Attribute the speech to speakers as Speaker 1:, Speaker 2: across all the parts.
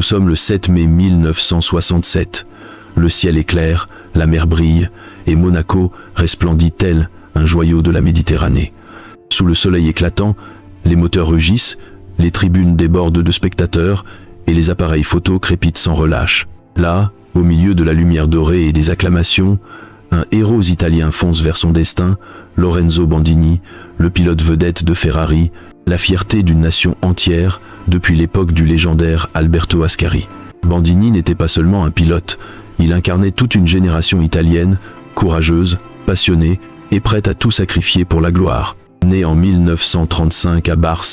Speaker 1: sommes le 7 mai 1967. Le ciel est clair, la mer brille, et Monaco resplendit tel un joyau de la Méditerranée. Sous le soleil éclatant, les moteurs rugissent, les tribunes débordent de spectateurs, et les appareils photos crépitent sans relâche. Là, au milieu de la lumière dorée et des acclamations, un héros italien fonce vers son destin, Lorenzo Bandini, le pilote vedette de Ferrari, la fierté d'une nation entière depuis l'époque du légendaire Alberto Ascari. Bandini n'était pas seulement un pilote, il incarnait toute une génération italienne, courageuse, passionnée et prête à tout sacrifier pour la gloire. Né en 1935 à Bars,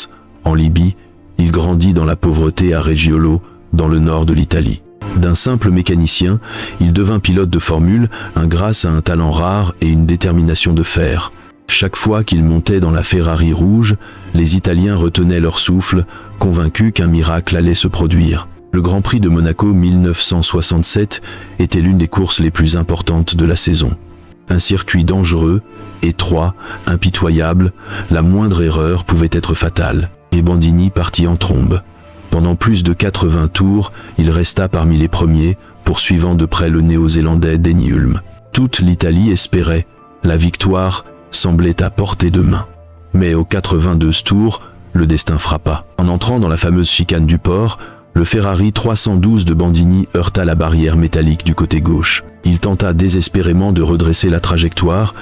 Speaker 1: en Libye, il grandit dans la pauvreté à Reggiolo, dans le nord de l'Italie. D'un simple mécanicien, il devint pilote de Formule 1 grâce à un talent rare et une détermination de fer. Chaque fois qu'il montait dans la Ferrari rouge, les Italiens retenaient leur souffle, convaincus qu'un miracle allait se produire. Le Grand Prix de Monaco 1967 était l'une des courses les plus importantes de la saison. Un circuit dangereux, étroit, impitoyable, la moindre erreur pouvait être fatale, et Bandini partit en trombe. Pendant plus de 80 tours, il resta parmi les premiers, poursuivant de près le néo-zélandais Denny Hulme. Toute l'Italie espérait, la victoire semblait à portée de main. Mais aux 82 tours, le destin frappa. En entrant dans la fameuse chicane du port, le Ferrari 312 de Bandini heurta la barrière métallique du côté gauche. Il tenta désespérément de redresser la trajectoire,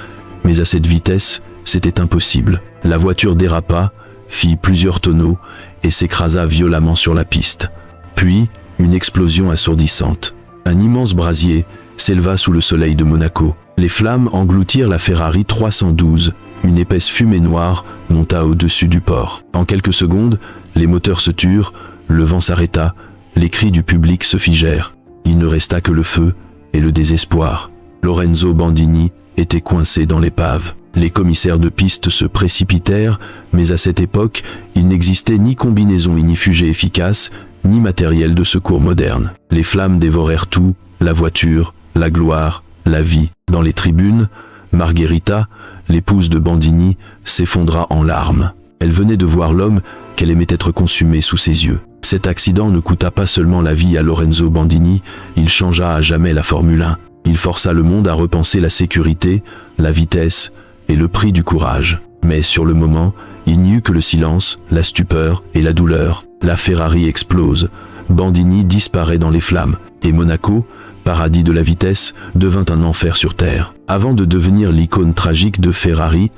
Speaker 1: mais à cette vitesse, c'était impossible. La voiture dérapa, fit plusieurs tonneaux et s'écrasa violemment sur la piste. Puis, une explosion assourdissante. Un immense brasier s'éleva sous le soleil de Monaco. Les flammes engloutirent la Ferrari 312. Une épaisse fumée noire monta au-dessus du port. En quelques secondes, les moteurs se turent, le vent s'arrêta, les cris du public se figèrent. Il ne resta que le feu et le désespoir. Lorenzo Bandini était coincé dans l'épave. Les commissaires de piste se précipitèrent, mais à cette époque, il n'existait ni combinaison ignifugée efficace, ni matériel de secours moderne. Les flammes dévorèrent tout, la voiture, la gloire, la vie. Dans les tribunes, Margherita, l'épouse de Bandini, s'effondra en larmes. Elle venait de voir l'homme qu'elle aimait être consumé sous ses yeux. Cet accident ne coûta pas seulement la vie à Lorenzo Bandini, il changea à jamais la Formule 1. Il força le monde à repenser la sécurité, la vitesse et le prix du courage. Mais sur le moment, il n'y eut que le silence, la stupeur et la douleur. La Ferrari explose, Bandini disparaît dans les flammes, et Monaco, paradis de la vitesse, devint un enfer sur terre. Avant de devenir l'icône tragique de Ferrari,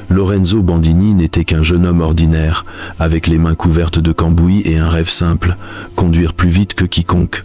Speaker 1: Lorenzo Bandini n'était qu'un jeune homme ordinaire, avec les mains couvertes de cambouis et un rêve simple, conduire plus vite que quiconque.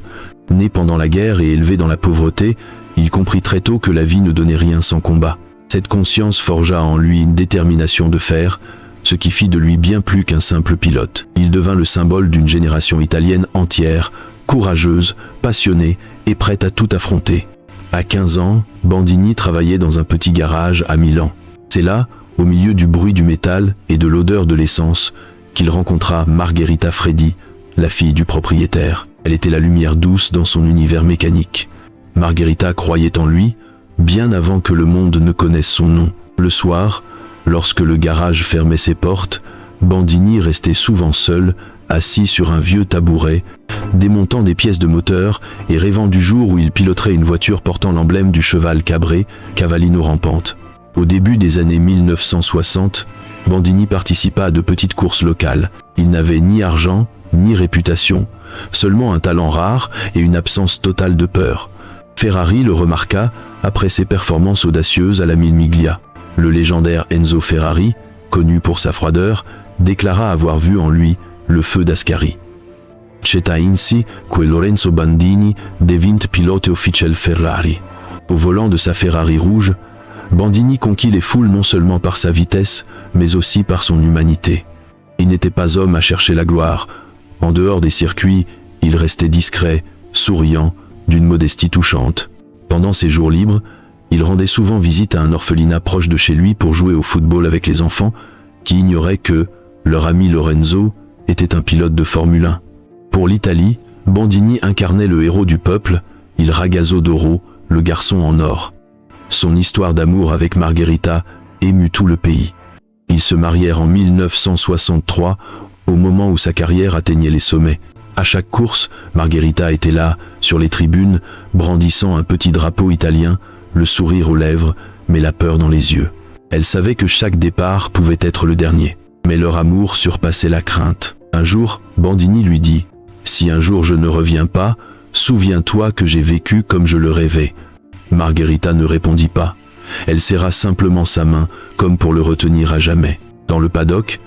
Speaker 1: Né pendant la guerre et élevé dans la pauvreté, il comprit très tôt que la vie ne donnait rien sans combat. Cette conscience forgea en lui une détermination de fer, ce qui fit de lui bien plus qu'un simple pilote. Il devint le symbole d'une génération italienne entière, courageuse, passionnée et prête à tout affronter. À 15 ans, Bandini travaillait dans un petit garage à Milan. C'est là, au milieu du bruit du métal et de l'odeur de l'essence, qu'il rencontra Margherita Freddi, la fille du propriétaire. Elle était la lumière douce dans son univers mécanique. Margherita croyait en lui, bien avant que le monde ne connaisse son nom. Le soir, lorsque le garage fermait ses portes, Bandini restait souvent seul, assis sur un vieux tabouret, démontant des pièces de moteur et rêvant du jour où il piloterait une voiture portant l'emblème du cheval cabré, Cavallino rampante. Au début des années 1960, Bandini participa à de petites courses locales. Il n'avait ni argent, ni réputation, seulement un talent rare et une absence totale de peur. Ferrari le remarqua après ses performances audacieuses à la Mille Miglia. Le légendaire Enzo Ferrari, connu pour sa froideur, déclara avoir vu en lui le feu d'Ascari. C'è ainsi que Lorenzo Bandini devint pilote ufficiale Ferrari. Au volant de sa Ferrari rouge, Bandini conquit les foules non seulement par sa vitesse, mais aussi par son humanité. Il n'était pas homme à chercher la gloire. En dehors des circuits, il restait discret, souriant, d'une modestie touchante. Pendant ses jours libres, il rendait souvent visite à un orphelinat proche de chez lui pour jouer au football avec les enfants, qui ignoraient que leur ami Lorenzo était un pilote de Formule 1. Pour l'Italie, Bandini incarnait le héros du peuple, il Ragazzo d'Oro, le garçon en or. Son histoire d'amour avec Margherita émut tout le pays. Ils se marièrent en 1963, au moment où sa carrière atteignait les sommets. À chaque course, Margherita était là, sur les tribunes, brandissant un petit drapeau italien, le sourire aux lèvres, mais la peur dans les yeux. Elle savait que chaque départ pouvait être le dernier. Mais leur amour surpassait la crainte. Un jour, Bandini lui dit « Si un jour je ne reviens pas, souviens-toi que j'ai vécu comme je le rêvais. » Margherita ne répondit pas. Elle serra simplement sa main, comme pour le retenir à jamais. Dans le paddock,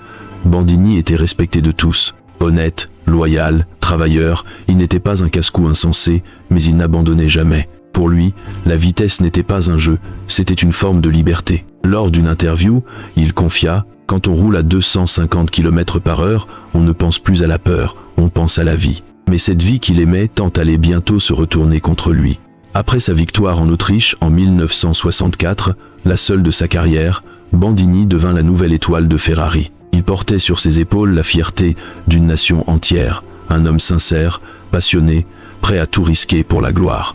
Speaker 1: Bandini était respecté de tous. Honnête, loyal, travailleur, il n'était pas un casse-cou insensé, mais il n'abandonnait jamais. Pour lui, la vitesse n'était pas un jeu, c'était une forme de liberté. Lors d'une interview, il confia « Quand on roule à 250 km/h, on ne pense plus à la peur, on pense à la vie. » Mais cette vie qu'il aimait tant allait bientôt se retourner contre lui. Après sa victoire en Autriche en 1964, la seule de sa carrière, Bandini devint la nouvelle étoile de Ferrari. Il portait sur ses épaules la fierté d'une nation entière, un homme sincère, passionné, prêt à tout risquer pour la gloire.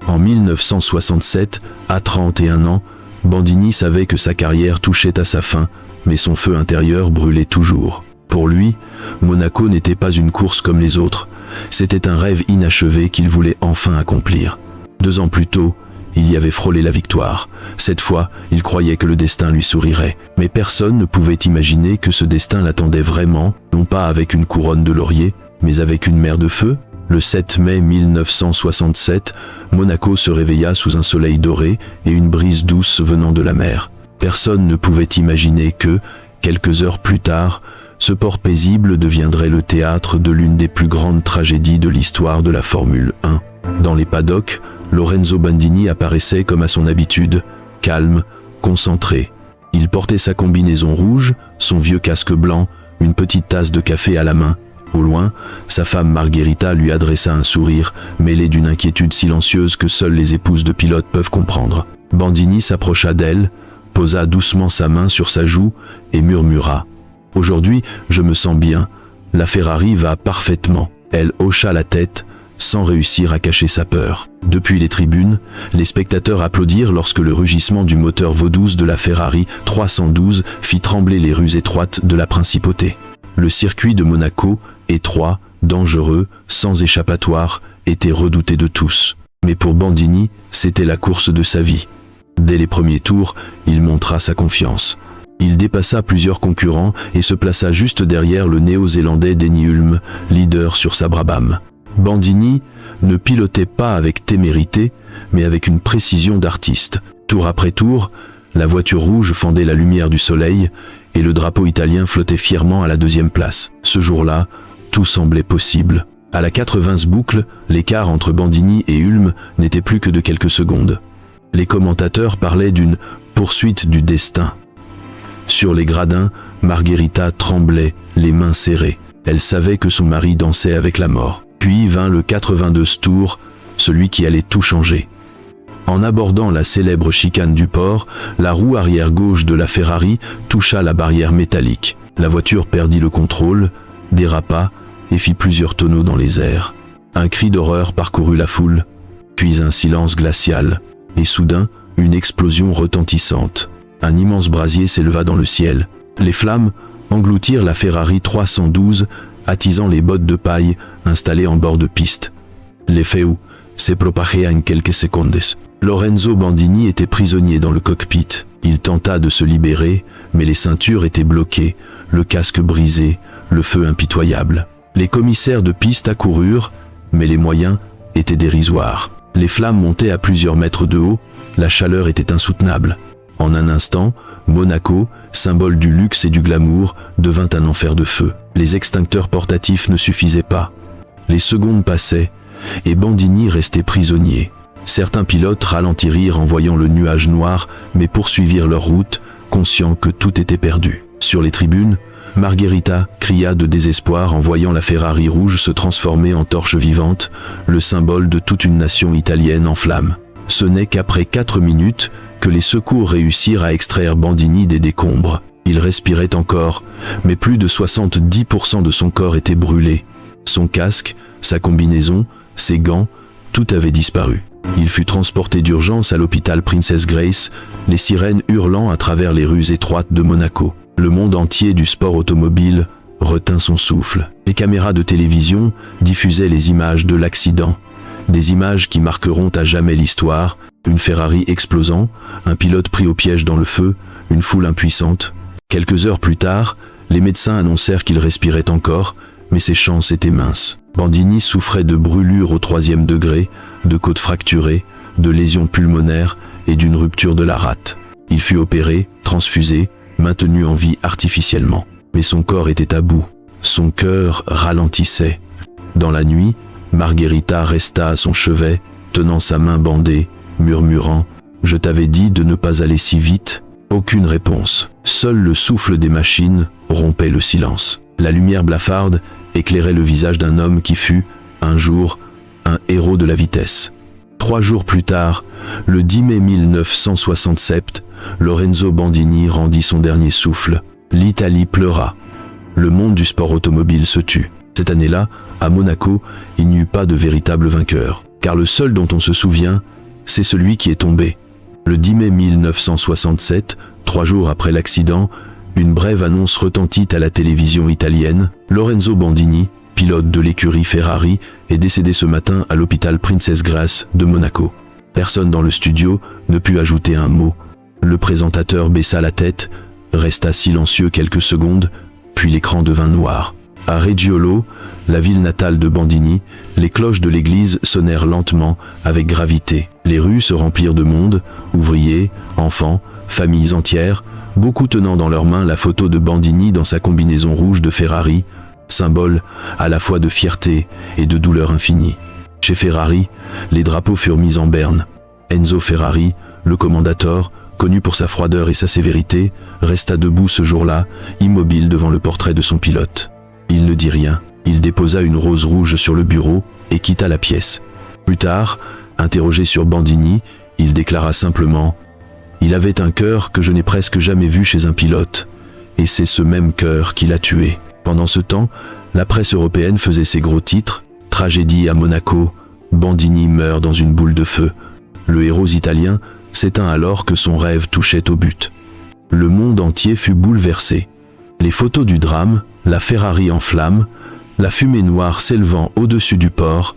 Speaker 1: En 1967, à 31 ans, Bandini savait que sa carrière touchait à sa fin, mais son feu intérieur brûlait toujours. Pour lui, Monaco n'était pas une course comme les autres, c'était un rêve inachevé qu'il voulait enfin accomplir. 2 ans plus tôt, il y avait frôlé la victoire. Cette fois, il croyait que le destin lui sourirait. Mais personne ne pouvait imaginer que ce destin l'attendait vraiment, non pas avec une couronne de laurier, mais avec une mer de feu. Le 7 mai 1967, Monaco se réveilla sous un soleil doré et une brise douce venant de la mer. Personne ne pouvait imaginer que, quelques heures plus tard, ce port paisible deviendrait le théâtre de l'une des plus grandes tragédies de l'histoire de la Formule 1. Dans les paddocks, Lorenzo Bandini apparaissait comme à son habitude, calme, concentré. Il portait sa combinaison rouge, son vieux casque blanc, une petite tasse de café à la main. Au loin, sa femme Margherita lui adressa un sourire, mêlé d'une inquiétude silencieuse que seules les épouses de pilotes peuvent comprendre. Bandini s'approcha d'elle, posa doucement sa main sur sa joue et murmura « Aujourd'hui, je me sens bien, la Ferrari va parfaitement. » Elle hocha la tête, sans réussir à cacher sa peur. Depuis les tribunes, les spectateurs applaudirent lorsque le rugissement du moteur V12 de la Ferrari 312 fit trembler les rues étroites de la principauté. Le circuit de Monaco, étroit, dangereux, sans échappatoire, était redouté de tous. Mais pour Bandini, c'était la course de sa vie. Dès les premiers tours, il montra sa confiance. Il dépassa plusieurs concurrents et se plaça juste derrière le néo-zélandais Denny Hulme, leader sur sa Brabham. Bandini ne pilotait pas avec témérité, mais avec une précision d'artiste. Tour après tour, la voiture rouge fendait la lumière du soleil et le drapeau italien flottait fièrement à la 2e place. Ce jour-là, tout semblait possible. À la 80e boucle, l'écart entre Bandini et Hulme n'était plus que de quelques secondes. Les commentateurs parlaient d'une poursuite du destin. Sur les gradins, Margherita tremblait, les mains serrées. Elle savait que son mari dansait avec la mort. Puis vint le 82e tour, celui qui allait tout changer. En abordant la célèbre chicane du port, la roue arrière gauche de la Ferrari toucha la barrière métallique. La voiture perdit le contrôle, dérapa et fit plusieurs tonneaux dans les airs. Un cri d'horreur parcourut la foule, puis un silence glacial, et soudain, une explosion retentissante. Un immense brasier s'éleva dans le ciel. Les flammes engloutirent la Ferrari 312, attisant les bottes de paille installées en bord de piste. L'effet s'est propagé en quelques secondes. Lorenzo Bandini était prisonnier dans le cockpit. Il tenta de se libérer, mais les ceintures étaient bloquées, le casque brisé, le feu impitoyable. Les commissaires de piste accoururent, mais les moyens étaient dérisoires. Les flammes montaient à plusieurs mètres de haut, la chaleur était insoutenable. En un instant, Monaco, symbole du luxe et du glamour, devint un enfer de feu. Les extincteurs portatifs ne suffisaient pas. Les secondes passaient, et Bandini restait prisonnier. Certains pilotes ralentirent en voyant le nuage noir, mais poursuivirent leur route, conscients que tout était perdu. Sur les tribunes, Margherita cria de désespoir en voyant la Ferrari rouge se transformer en torche vivante, le symbole de toute une nation italienne en flammes. Ce n'est qu'après 4 minutes que les secours réussirent à extraire Bandini des décombres. Il respirait encore, mais plus de 70% de son corps était brûlé. Son casque, sa combinaison, ses gants, tout avait disparu. Il fut transporté d'urgence à l'hôpital Princess Grace, les sirènes hurlant à travers les rues étroites de Monaco. Le monde entier du sport automobile retint son souffle. Les caméras de télévision diffusaient les images de l'accident. Des images qui marqueront à jamais l'histoire. Une Ferrari explosant, un pilote pris au piège dans le feu, une foule impuissante. Quelques heures plus tard, les médecins annoncèrent qu'il respirait encore, mais ses chances étaient minces. Bandini souffrait de brûlures au 3e degré, de côtes fracturées, de lésions pulmonaires et d'une rupture de la rate. Il fut opéré, transfusé, maintenu en vie artificiellement. Mais son corps était à bout. Son cœur ralentissait. Dans la nuit, Margherita resta à son chevet, tenant sa main bandée, murmurant « Je t'avais dit de ne pas aller si vite ». Aucune réponse. Seul le souffle des machines rompait le silence. La lumière blafarde éclairait le visage d'un homme qui fut, un jour, un héros de la vitesse. 3 jours plus tard, le 10 mai 1967, Lorenzo Bandini rendit son dernier souffle. L'Italie pleura. Le monde du sport automobile se tut. Cette année-là, à Monaco, il n'y eut pas de véritable vainqueur. Car le seul dont on se souvient, c'est celui qui est tombé. Le 10 mai 1967, 3 jours après l'accident, une brève annonce retentit à la télévision italienne. Lorenzo Bandini, pilote de l'écurie Ferrari, est décédé ce matin à l'hôpital Princess Grace de Monaco. Personne dans le studio ne put ajouter un mot. Le présentateur baissa la tête, resta silencieux quelques secondes, puis l'écran devint noir. À Reggiolo, la ville natale de Bandini, les cloches de l'église sonnèrent lentement, avec gravité. Les rues se remplirent de monde, ouvriers, enfants, familles entières, beaucoup tenant dans leurs mains la photo de Bandini dans sa combinaison rouge de Ferrari, symbole à la fois de fierté et de douleur infinie. Chez Ferrari, les drapeaux furent mis en berne. Enzo Ferrari, le commendator, connu pour sa froideur et sa sévérité, resta debout ce jour-là, immobile devant le portrait de son pilote. Il ne dit rien, il déposa une rose rouge sur le bureau et quitta la pièce. Plus tard, interrogé sur Bandini, il déclara simplement « Il avait un cœur que je n'ai presque jamais vu chez un pilote, et c'est ce même cœur qui l'a tué ». Pendant ce temps, la presse européenne faisait ses gros titres « Tragédie à Monaco, Bandini meurt dans une boule de feu ». Le héros italien s'éteint alors que son rêve touchait au but. Le monde entier fut bouleversé. Les photos du drame, la Ferrari en flammes, la fumée noire s'élevant au-dessus du port,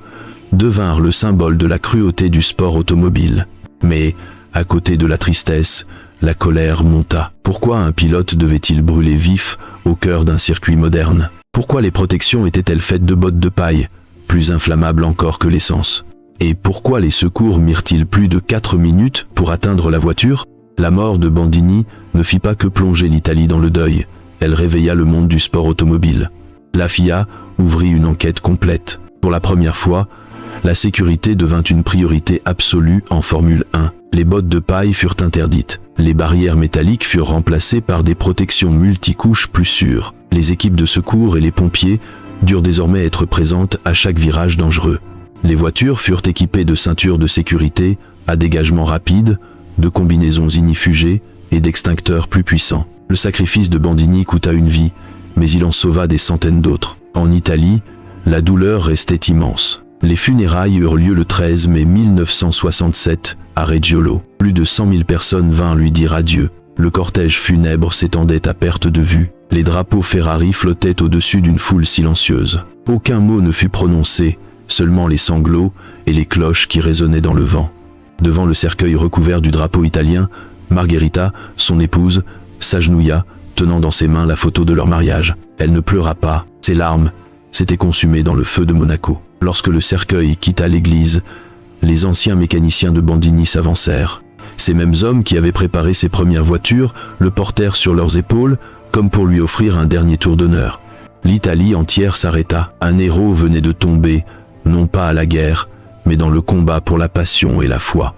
Speaker 1: devinrent le symbole de la cruauté du sport automobile. Mais, à côté de la tristesse, la colère monta. Pourquoi un pilote devait-il brûler vif au cœur d'un circuit moderne? Pourquoi les protections étaient-elles faites de bottes de paille, plus inflammables encore que l'essence? Et pourquoi les secours mirent-ils plus de 4 minutes pour atteindre la voiture? La mort de Bandini ne fit pas que plonger l'Italie dans le deuil. Elle réveilla le monde du sport automobile. La FIA ouvrit une enquête complète. Pour la première fois, la sécurité devint une priorité absolue en Formule 1. Les bottes de paille furent interdites. Les barrières métalliques furent remplacées par des protections multicouches plus sûres. Les équipes de secours et les pompiers durent désormais être présentes à chaque virage dangereux. Les voitures furent équipées de ceintures de sécurité, à dégagement rapide, de combinaisons ignifugées et d'extincteurs plus puissants. Le sacrifice de Bandini coûta une vie, mais il en sauva des centaines d'autres. En Italie, la douleur restait immense. Les funérailles eurent lieu le 13 mai 1967 à Reggiolo. Plus de 100 000 personnes vinrent lui dire adieu. Le cortège funèbre s'étendait à perte de vue. Les drapeaux Ferrari flottaient au-dessus d'une foule silencieuse. Aucun mot ne fut prononcé, seulement les sanglots et les cloches qui résonnaient dans le vent. Devant le cercueil recouvert du drapeau italien, Margherita, son épouse, s'agenouilla, tenant dans ses mains la photo de leur mariage. Elle ne pleura pas, ses larmes s'étaient consumées dans le feu de Monaco. Lorsque le cercueil quitta l'église, les anciens mécaniciens de Bandini s'avancèrent. Ces mêmes hommes qui avaient préparé ses premières voitures le portèrent sur leurs épaules, comme pour lui offrir un dernier tour d'honneur. L'Italie entière s'arrêta. Un héros venait de tomber, non pas à la guerre, mais dans le combat pour la passion et la foi.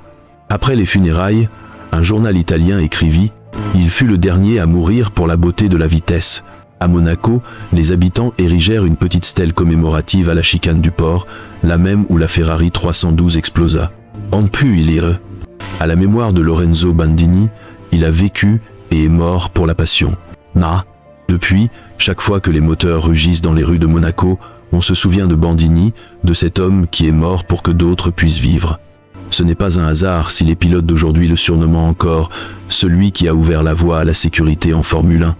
Speaker 1: Après les funérailles, un journal italien écrivit « Il fut le dernier à mourir pour la beauté de la vitesse ». À Monaco, les habitants érigèrent une petite stèle commémorative à la chicane du port, la même où la Ferrari 312 explosa. On peut y lire « À la mémoire de Lorenzo Bandini, il a vécu et est mort pour la passion. » Depuis, chaque fois que les moteurs rugissent dans les rues de Monaco, on se souvient de Bandini, de cet homme qui est mort pour que d'autres puissent vivre. Ce n'est pas un hasard si les pilotes d'aujourd'hui le surnomment encore celui qui a ouvert la voie à la sécurité en Formule 1.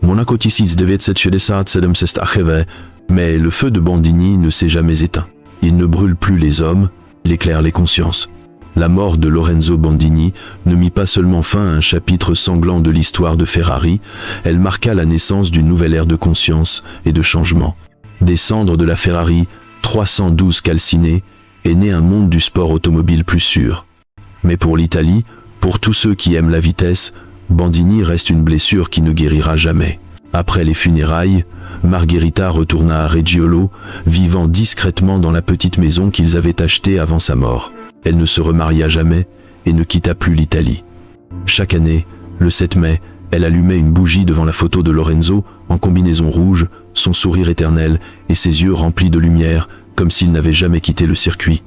Speaker 1: Monaco 1967 s'est achevé, mais le feu de Bandini ne s'est jamais éteint. Il ne brûle plus les hommes, il éclaire les consciences. La mort de Lorenzo Bandini ne mit pas seulement fin à un chapitre sanglant de l'histoire de Ferrari, elle marqua la naissance d'une nouvelle ère de conscience et de changement. Des cendres de la Ferrari 312 calcinée est né un monde du sport automobile plus sûr. Mais pour l'Italie, pour tous ceux qui aiment la vitesse, Bandini reste une blessure qui ne guérira jamais. Après les funérailles, Margherita retourna à Reggiolo, vivant discrètement dans la petite maison qu'ils avaient achetée avant sa mort. Elle ne se remaria jamais et ne quitta plus l'Italie. Chaque année, le 7 mai, elle allumait une bougie devant la photo de Lorenzo en combinaison rouge, son sourire éternel et ses yeux remplis de lumière, comme s'il n'avait jamais quitté le circuit.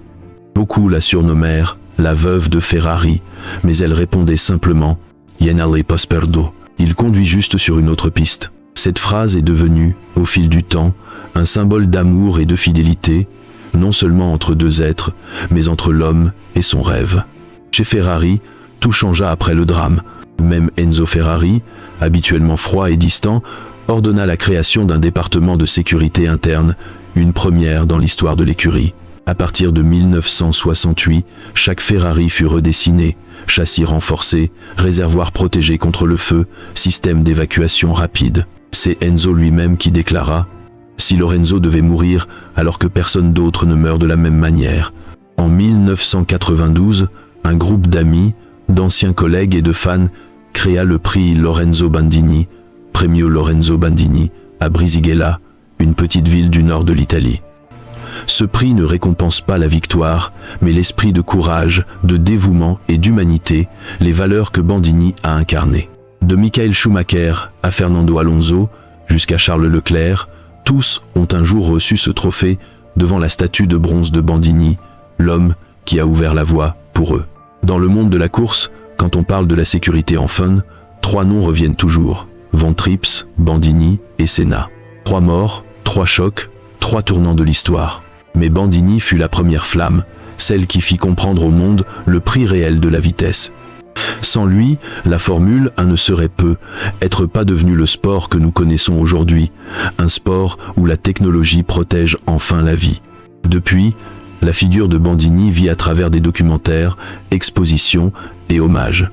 Speaker 1: Beaucoup la surnommèrent la veuve de Ferrari, mais elle répondait simplement « Yenale Posperdo ». Il conduit juste sur une autre piste. Cette phrase est devenue, au fil du temps, un symbole d'amour et de fidélité, non seulement entre deux êtres, mais entre l'homme et son rêve. Chez Ferrari, tout changea après le drame. Même Enzo Ferrari, habituellement froid et distant, ordonna la création d'un département de sécurité interne, une première dans l'histoire de l'écurie. À partir de 1968, chaque Ferrari fut redessiné, châssis renforcé, réservoir protégé contre le feu, système d'évacuation rapide. C'est Enzo lui-même qui déclara « Si Lorenzo devait mourir alors que personne d'autre ne meurt de la même manière ». En 1992, un groupe d'amis, d'anciens collègues et de fans créa le prix Lorenzo Bandini, Premio Lorenzo Bandini, à Brisighella, une petite ville du nord de l'Italie. Ce prix ne récompense pas la victoire, mais l'esprit de courage, de dévouement et d'humanité, les valeurs que Bandini a incarnées. De Michael Schumacher à Fernando Alonso, jusqu'à Charles Leclerc, tous ont un jour reçu ce trophée devant la statue de bronze de Bandini, l'homme qui a ouvert la voie pour eux. Dans le monde de la course, quand on parle de la sécurité en fun, 3 noms reviennent toujours, Von Trips, Bandini et Senna. 3 morts, 3 chocs, 3 tournants de l'histoire. Mais Bandini fut la première flamme, celle qui fit comprendre au monde le prix réel de la vitesse. Sans lui, la Formule 1 ne serait peut-être pas devenu le sport que nous connaissons aujourd'hui, un sport où la technologie protège enfin la vie. Depuis, la figure de Bandini vit à travers des documentaires, expositions et hommages.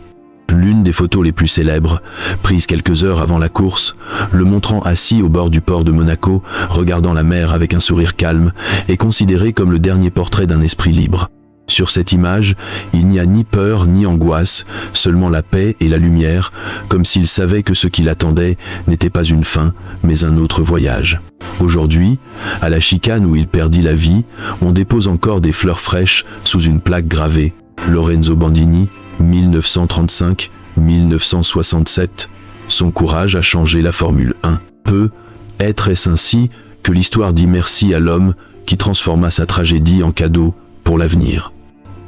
Speaker 1: L'une des photos les plus célèbres, prise quelques heures avant la course, le montrant assis au bord du port de Monaco, regardant la mer avec un sourire calme, est considérée comme le dernier portrait d'un esprit libre. Sur cette image, il n'y a ni peur ni angoisse, seulement la paix et la lumière, comme s'il savait que ce qui l'attendait n'était pas une fin, mais un autre voyage. Aujourd'hui, à la chicane où il perdit la vie, on dépose encore des fleurs fraîches sous une plaque gravée « Lorenzo Bandini, 1935-1967, son courage a changé la Formule 1. Peut-être est-ce ainsi que l'histoire dit merci à l'homme qui transforma sa tragédie en cadeau pour l'avenir.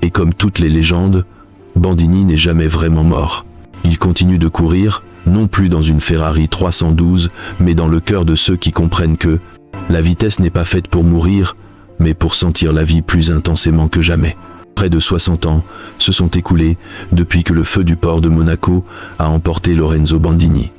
Speaker 1: Et comme toutes les légendes, Bandini n'est jamais vraiment mort. Il continue de courir, non plus dans une Ferrari 312, mais dans le cœur de ceux qui comprennent que la vitesse n'est pas faite pour mourir, mais pour sentir la vie plus intensément que jamais. Près de 60 ans se sont écoulés depuis que le feu du port de Monaco a emporté Lorenzo Bandini.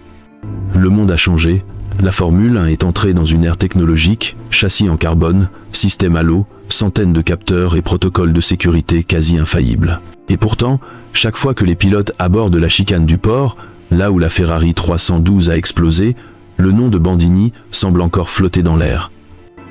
Speaker 1: Le monde a changé, la Formule 1 est entrée dans une ère technologique, châssis en carbone, système à l'eau, centaines de capteurs et protocoles de sécurité quasi infaillibles. Et pourtant, chaque fois que les pilotes abordent la chicane du port, là où la Ferrari 312 a explosé, le nom de Bandini semble encore flotter dans l'air.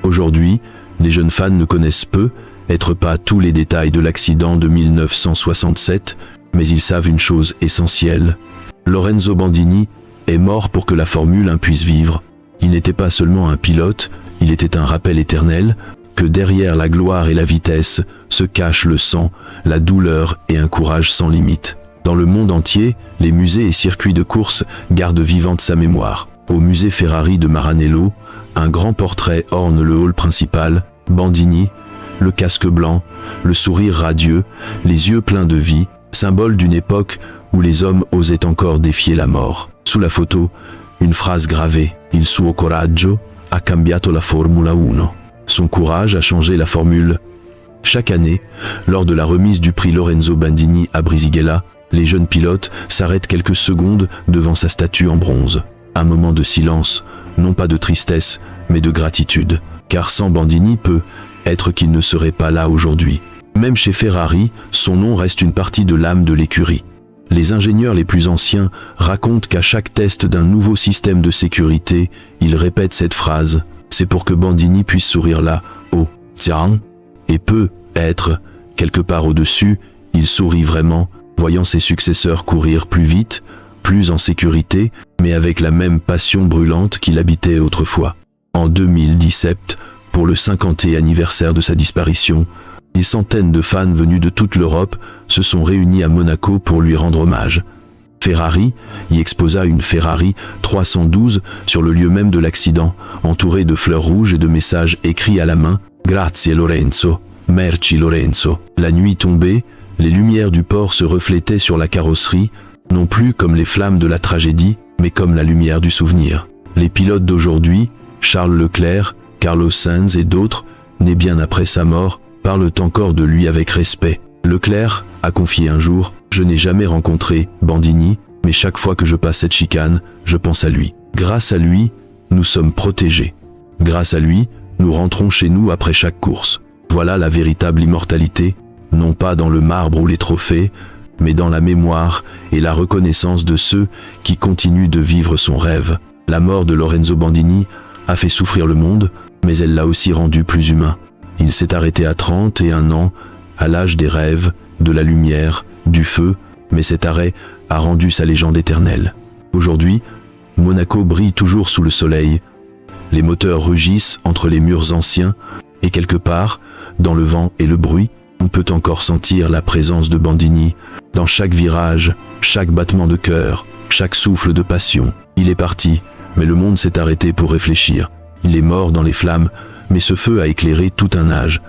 Speaker 1: Aujourd'hui, les jeunes fans ne connaissent peut-être pas tous les détails de l'accident de 1967, mais ils savent une chose essentielle. Lorenzo Bandini est mort pour que la Formule 1 puisse vivre. Il n'était pas seulement un pilote, il était un rappel éternel que derrière la gloire et la vitesse se cache le sang, la douleur et un courage sans limite. Dans le monde entier, les musées et circuits de course gardent vivante sa mémoire. Au musée Ferrari de Maranello, un grand portrait orne le hall principal, Bandini, le casque blanc, le sourire radieux, les yeux pleins de vie, symbole d'une époque où les hommes osaient encore défier la mort. Sous la photo, une phrase gravée, « Il suo coraggio ha cambiato la Formula 1 ». Son courage a changé la Formule. Chaque année, lors de la remise du prix Lorenzo Bandini à Brisighella, les jeunes pilotes s'arrêtent quelques secondes devant sa statue en bronze. Un moment de silence, non pas de tristesse, mais de gratitude. Car sans Bandini peut-être qu'il ne serait pas là aujourd'hui. Même chez Ferrari, son nom reste une partie de l'âme de l'écurie. Les ingénieurs les plus anciens racontent qu'à chaque test d'un nouveau système de sécurité, ils répètent cette phrase. C'est pour que Bandini puisse sourire là, haut, tiens, et peut-être, quelque part au-dessus, il sourit vraiment, voyant ses successeurs courir plus vite, plus en sécurité, mais avec la même passion brûlante qu'il habitait autrefois. En 2017, pour le 50e anniversaire de sa disparition, des centaines de fans venus de toute l'Europe se sont réunis à Monaco pour lui rendre hommage. Ferrari y exposa une Ferrari 312 sur le lieu même de l'accident, entourée de fleurs rouges et de messages écrits à la main « Grazie Lorenzo, merci Lorenzo ». La nuit tombée, les lumières du port se reflétaient sur la carrosserie, non plus comme les flammes de la tragédie, mais comme la lumière du souvenir. Les pilotes d'aujourd'hui, Charles Leclerc, Carlos Sainz et d'autres, nés bien après sa mort, parlent encore de lui avec respect. Leclerc a confié un jour « Je n'ai jamais rencontré Bandini, mais chaque fois que je passe cette chicane, je pense à lui. Grâce à lui, nous sommes protégés. Grâce à lui, nous rentrons chez nous après chaque course. Voilà la véritable immortalité, non pas dans le marbre ou les trophées, mais dans la mémoire et la reconnaissance de ceux qui continuent de vivre son rêve. La mort de Lorenzo Bandini a fait souffrir le monde, mais elle l'a aussi rendu plus humain. Il s'est arrêté à 31 ans, à l'âge des rêves, de la lumière, du feu, mais cet arrêt a rendu sa légende éternelle. Aujourd'hui, Monaco brille toujours sous le soleil. Les moteurs rugissent entre les murs anciens, et quelque part, dans le vent et le bruit, on peut encore sentir la présence de Bandini. Dans chaque virage, chaque battement de cœur, chaque souffle de passion. Il est parti, mais le monde s'est arrêté pour réfléchir. Il est mort dans les flammes, mais ce feu a éclairé tout un âge.